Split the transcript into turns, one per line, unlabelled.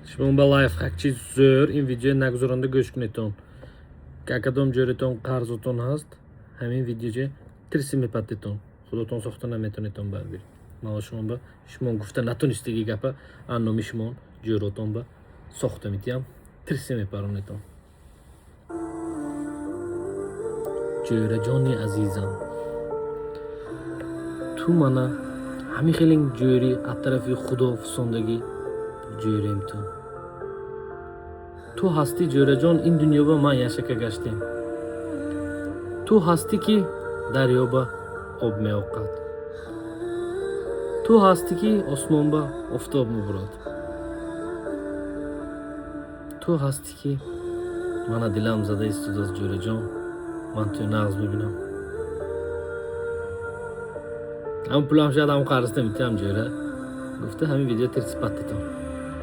شما با لایف هک چیز زور این ویدیو نگذارنده گوش کنیدون که کدام جورتون قرضتون هست همین ویدیو ترسی میپاتیتون خودتون ساخته نمیتونیتون بردارید ما شما گفته نتونستگی گپه انومی شما جورتون با ساخته میتیم ترسی میپرونیتون جوره جانی عزیزم تو منه همین خیلی جوری از طرف خدا افسوندگی جوریم تو هستی جوره جان این دنیا با من یشکه گشتیم تو هستی که دریا با آب می آقد تو هستی که آسمان با آفتاب می براد تو هستی که من دلم زده است از جوره جان من تو نغز ببینم اما پولم شاید همون قرص نمیتونم جوره گفته همین ویدیو ترسی پتیتم